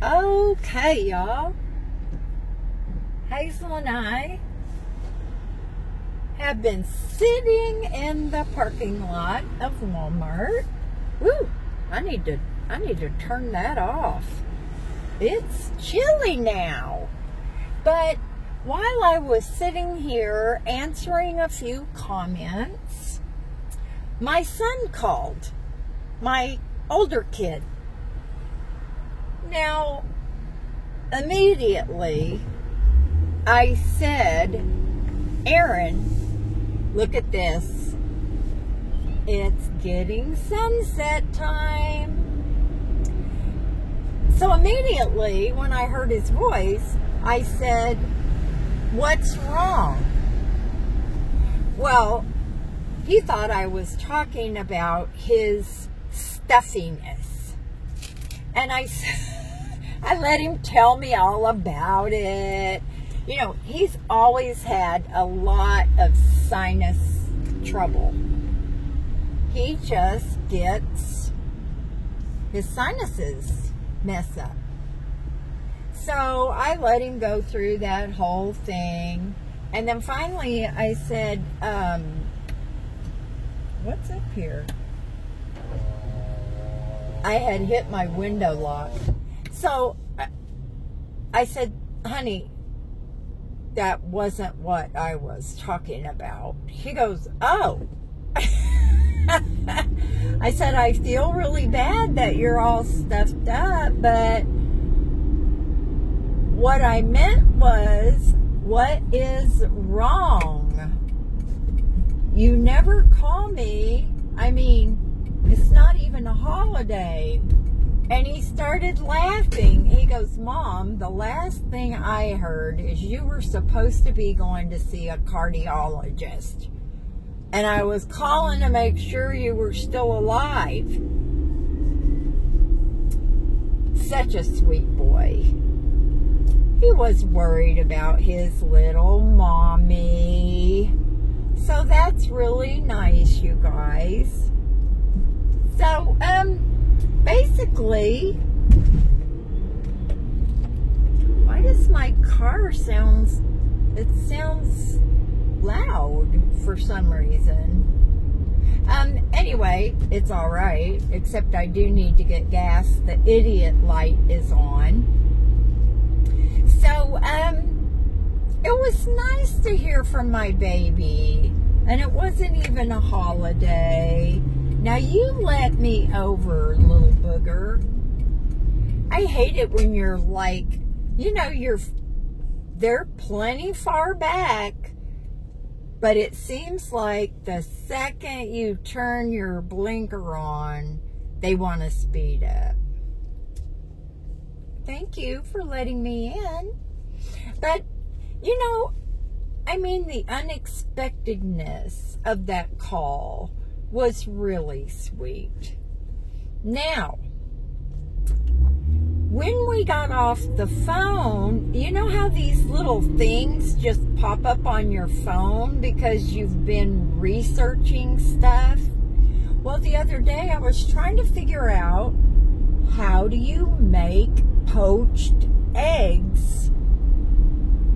Okay, y'all. Hazel and I have been sitting in the parking lot of Walmart. Woo! I need to turn that off. It's chilly now. But while I was sitting here answering a few comments, my son called, my older kid. Now, immediately, I said, Aaron, look at this. It's getting sunset time. So immediately, when I heard his voice, I said, what's wrong? Well, he thought I was talking about his stuffiness. And I let him tell me all about it. You know, he's always had a lot of sinus trouble. He just gets his sinuses mess up. So I let him go through that whole thing. And then finally I said, what's up here? I had hit my window lock. So I said, honey, that wasn't what I was talking about. He goes, oh. I said, I feel really bad that you're all stuffed up, but what I meant was, what is wrong? You never call me. I mean, it's not even a holiday. And he started laughing. He goes, Mom, the last thing I heard is you were supposed to be going to see a cardiologist. And I was calling to make sure you were still alive. Such a sweet boy. He was worried about his little mommy. So that's really nice, you guys. So, basically, why does my car sounds loud for some reason? Anyway, it's all right, except I do need to get gas. The idiot light is on. So, it was nice to hear from my baby, and it wasn't even a holiday. Now, you let me over, little booger. I hate it when you're like, you know, they're plenty far back, but it seems like the second you turn your blinker on, they want to speed up. Thank you for letting me in. But, you know, I mean, the unexpectedness of that call was really sweet. Now, when we got off the phone, you know how these little things just pop up on your phone because you've been researching stuff? Well, the other day I was trying to figure out, how do you make poached eggs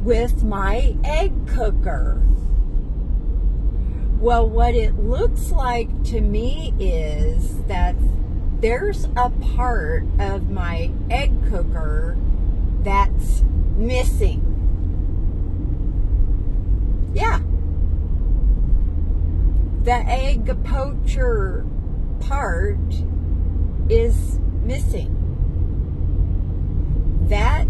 with my egg cooker? Well, what it looks like to me is that there's a part of my egg cooker that's missing. Yeah. The egg poacher part is missing. That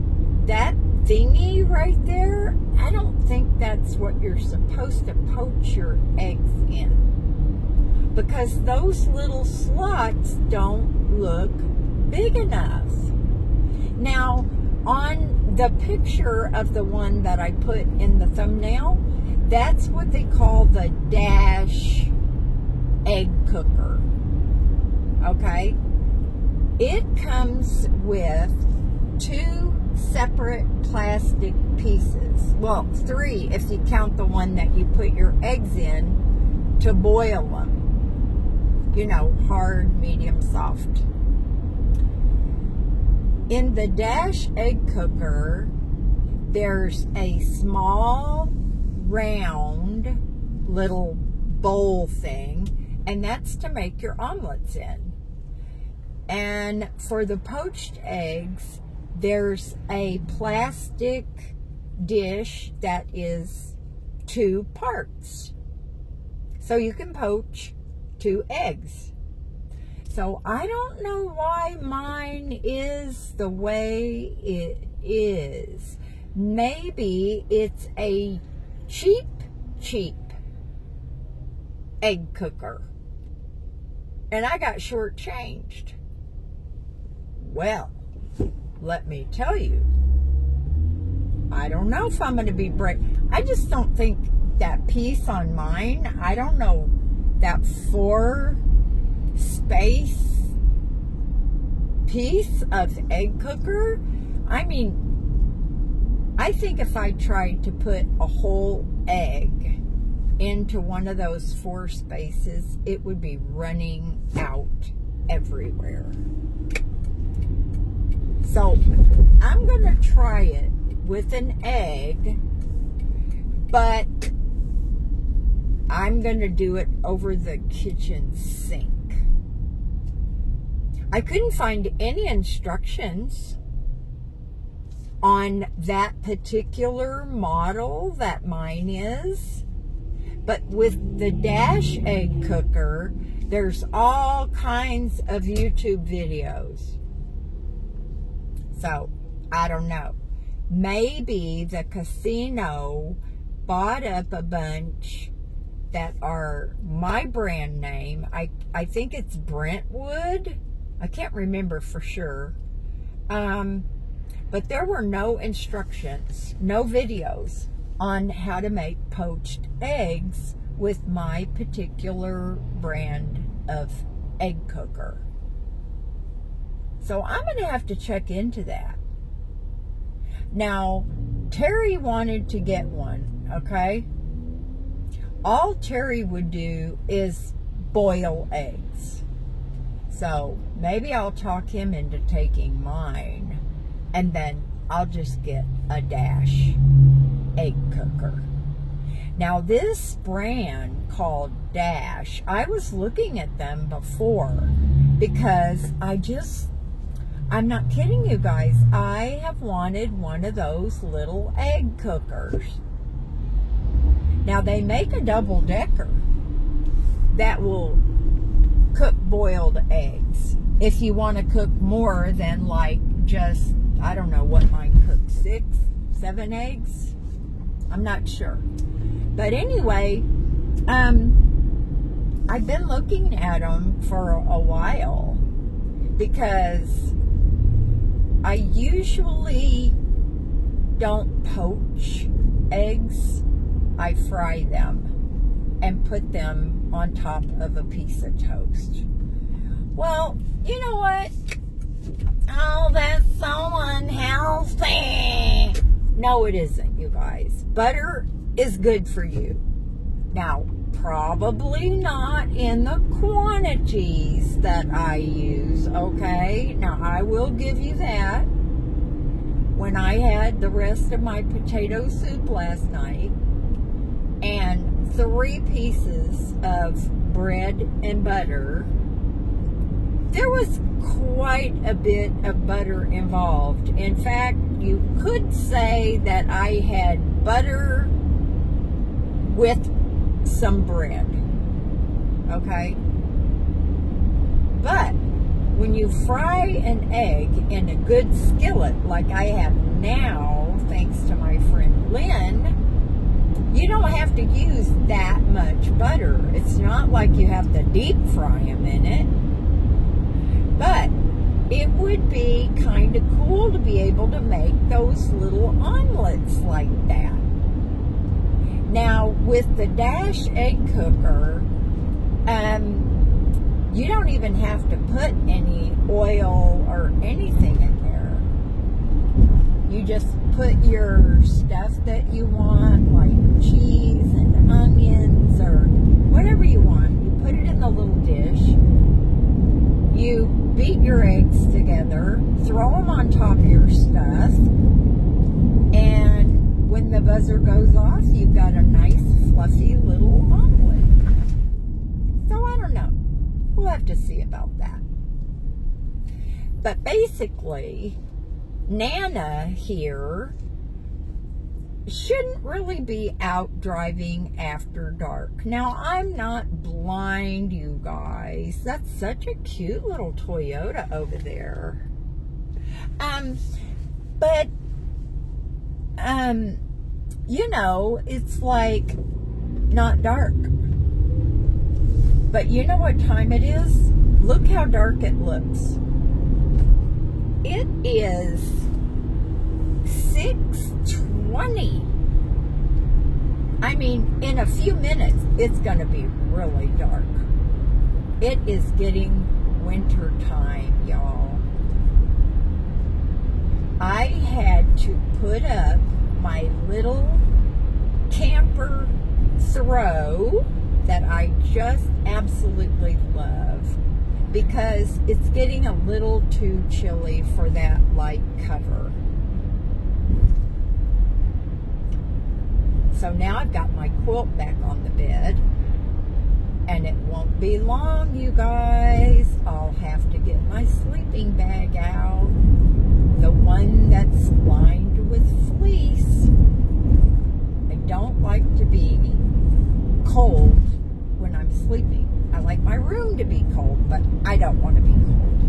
thingy right there, I don't think that's what you're supposed to poach your eggs in, because those little slots don't look big enough. Now, on the picture of the one that I put in the thumbnail, that's what they call the Dash egg cooker. Okay? It comes with 2 separate plastic pieces. Well, 3 if you count the one that you put your eggs in to boil them. You know, hard, medium, soft. In the Dash egg cooker, there's a small, round, little bowl thing, and that's to make your omelets in. And for the poached eggs, there's a plastic dish that is 2 parts. So you can poach 2 eggs. So I don't know why mine is the way it is. Maybe it's a cheap egg cooker. And I got shortchanged. Well, let me tell you, I don't know if I'm going to be I just don't think that piece on mine, I don't know, that 4 space piece of egg cooker, I mean, I think if I tried to put a whole egg into one of those 4 spaces, it would be running out everywhere. So I'm going to try it with an egg, but I'm going to do it over the kitchen sink. I couldn't find any instructions on that particular model that mine is, but with the Dash egg cooker, there's all kinds of YouTube videos. So, I don't know. Maybe the casino bought up a bunch that are my brand name. I think it's Brentwood. I can't remember for sure. But there were no instructions, no videos on how to make poached eggs with my particular brand of egg cooker. So I'm going to have to check into that. Now, Terry wanted to get one, okay? All Terry would do is boil eggs. So maybe I'll talk him into taking mine, and then I'll just get a Dash egg cooker. Now this brand called Dash, I was looking at them before because I'm not kidding you guys, I have wanted one of those little egg cookers. Now they make a double-decker that will cook boiled eggs. If you want to cook more than like just, I don't know what mine cooks, 6, 7 eggs? I'm not sure. But anyway, I've been looking at them for a while because I usually don't poach eggs. I fry them and put them on top of a piece of toast. Well, you know what? Oh, that's so unhealthy. No, it isn't, you guys. Butter is good for you. Now, probably not in the quantities that I use, okay? Now, I will give you that. When I had the rest of my potato soup last night and 3 pieces of bread and butter, there was quite a bit of butter involved. In fact, you could say that I had butter with some bread, okay? But when you fry an egg in a good skillet like I have now, thanks to my friend Lynn, you don't have to use that much butter. It's not like you have to deep fry them in it. But it would be kind of cool to be able to make those little omelets like that. Now, with the Dash egg cooker, you don't even have to put any oil or anything in there. You just put your stuff that you want, like cheese and onions or whatever you want. You put it in the little dish. You beat your eggs together, throw them on top of your stuff, and when the buzzer goes off, you've got a nice, fluffy little omelet. So I don't know. We'll have to see about that. But basically, Nana here shouldn't really be out driving after dark. Now, I'm not blind, you guys. That's such a cute little Toyota over there. But you know, it's like not dark. But you know what time it is? Look how dark it looks. It is 6:20. I mean, in a few minutes, it's going to be really dark. It is getting winter time, y'all. I had to put up my little camper throw that I just absolutely love, because it's getting a little too chilly for that light cover. So now I've got my quilt back on the bed, and it won't be long, you guys. I'll have to get my sleeping bag out, the one that's lined with fleece. I don't like to be cold when I'm sleeping. I like my room to be cold, but I don't want to be cold.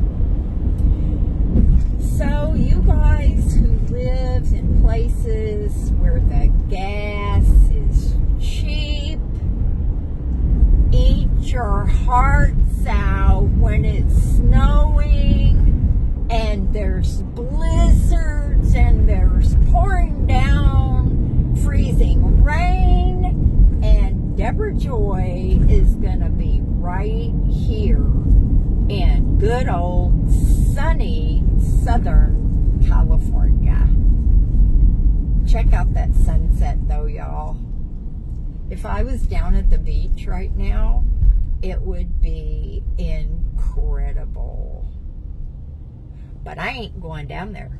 So you guys who live in places where the gas is cheap, eat your hearts out when it's snowing and there's blizzards and there's pouring down freezing rain, and Deborah Joy is going to be right here in good old sunny Southern California. Check out that sunset though, y'all. If I was down at the beach right now, it would be incredible. But I ain't going down there.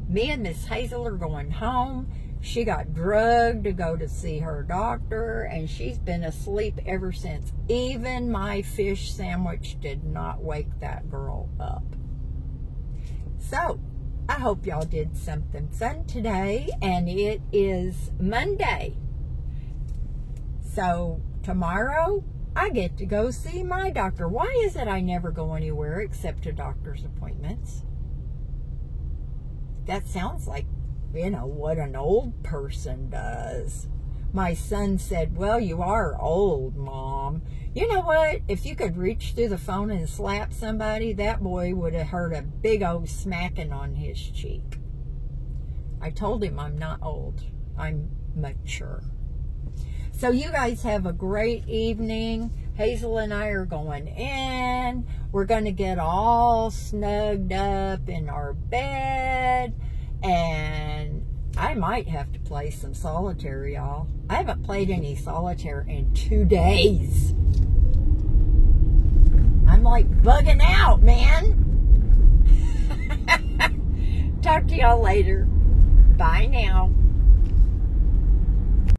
Me and Miss Hazel are going home. She got drugged to go to see her doctor, and she's been asleep ever since. Even my fish sandwich did not wake that girl up. So, I hope y'all did something fun today, and it is Monday. So, tomorrow, I get to go see my doctor. Why is it I never go anywhere except to doctor's appointments? That sounds like, you know, what an old person does. My son said, well, you are old, Mom. You know what? If you could reach through the phone and slap somebody, that boy would have heard a big old smacking on his cheek. I told him I'm not old. I'm mature. So you guys have a great evening. Hazel and I are going in. We're going to get all snugged up in our bed. And I might have to play some solitaire, y'all. I haven't played any solitaire in 2 days. I'm like bugging out, man. Talk to y'all later. Bye now.